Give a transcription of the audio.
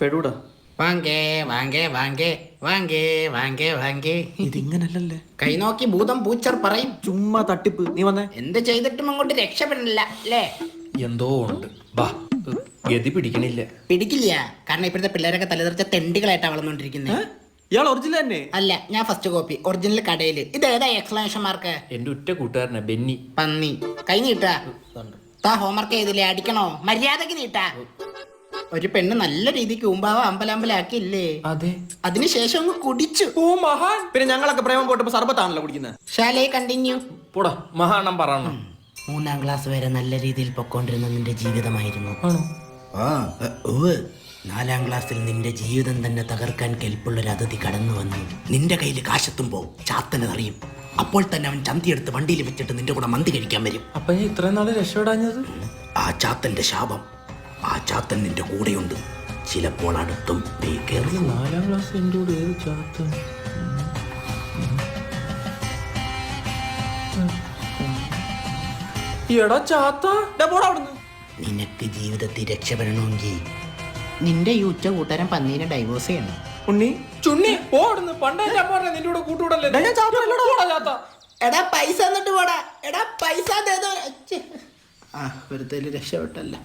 പെടൂടാ. വാങ്കേ വാങ്കേ വാങ്കേ വാങ്കേ വാങ്കേ വാങ്കേ. ഇതിങ്ങനല്ലല്ലേ. കൈ നോക്കി ഭൂതം പൂച്ചർ പറയും. ചുമ്മാ തട്ടിപ്പ്. നീ വന്നേ. എന്ത് ചെയ്തിട്ടും അങ്ങോട്ട് രക്ഷപ്പെടില്ല അല്ലേ? എന്തോ ഉണ്ട്. ബാ, ഗതി പിടിക്കണില്ല. പിടിക്കില്ല. കാരണം ഇപ്പോഴത്തെ പിള്ളേരൊക്കെ തലതെറിച്ച തെണ്ടികളായിട്ടാണ് വളർന്നുകൊണ്ടിരിക്കുന്നത്. ഇയാൾ ഒറിജിനൽ തന്നെ? അല്ല, ഞാൻ ഫസ്റ്റ് കോപ്പി. ഒറിജിനൽ കടയില്. ഇതേതാ എക്സ്പ്ലനേഷൻ മാർക്ക്? എന്റെ ഉറ്റ കൂട്ടുകാരനാ ബെന്നി. പന്നി. കൈ നീട്ടാ. താ ഹോംവർക്ക് ചെയ്തില്ലേ? അടിക്കണോ? മര്യാദക്ക് നീട്ടാ. ഒരു പെണ്ണ് നല്ല രീതിക്ക് ഊമ്പാവ അമ്പലാക്കിയില്ലേ? അതെ. അതിനുശേഷം അങ്ങ് കുടിച്ചു. ഓ മഹാൻ. പിന്നെ ഞങ്ങളൊക്കെ പ്രേമം പോട്ടപ്പോ സർബത്താണല്ലോ കുടിക്കുന്നത്. ഷാലേ കണ്ടിന്യൂ. പോടാ, മഹാനം പറയണം. 3ാം ക്ലാസ് വരെ നല്ല രീതിയിൽ പൊക്കോണ്ടിരുന്ന നിന്റെ ജീവിതമായിരുന്നു. ആണോ? 4ാം ക്ലാസ്സിൽ നിന്റെ ജീവിതം തന്നെ തകർക്കാൻ കെൽപ്പുള്ളൊരു അതിഥി കടന്നു വന്നു. നിന്റെ കയ്യിൽ കാശെത്തുമ്പോ ചാത്തനറിയും. അപ്പോൾ തന്നെ അവൻ ചന്തിയെടുത്ത് വണ്ടിയിൽ വെച്ചിട്ട് നിന്റെ കൂടെ മന്തി കഴിക്കാൻ വരും. അപ്പൊ ഞാൻ ഇത്രയും നാള് രക്ഷപ്പെടാഞ്ഞത്? ആ ചാത്തന്റെ ശാപം. ആ ചാത്തൻ നിന്റെ കൂടെയുണ്ട്. ചിലപ്പോൾ അടുത്തും നീ കേറി. 4ാം ക്ലാസ് എന്റെ കൂടെ ഏത് ചാത്തൻ? എടാ ചാത്ത, പോടാ അവിടുന്ന്. നിനക്ക് ജീവിതത്തിൽ രക്ഷപ്പെടണമെങ്കിൽ നിന്റെ ഈ ഉച്ച കൂട്ടുകാരൻ പന്നീനെ ഡൈവോഴ്സ് ചെയ്യണം. ഉണ്ണി ചുണ്ണി ഓടുന്നു. പണ്ടേ ഞാൻ പറഞ്ഞ നിന്റെ കൂടെ കൂട്ടുകൂടല്ലേ. ഞാൻ ചാത്തനല്ലടാ. പോടാ ചാത്ത. എടാ പൈസ എന്നിട്ട് പോടാ. എടാ പൈസ വെറുതെ രക്ഷപ്പെട്ടല്ല.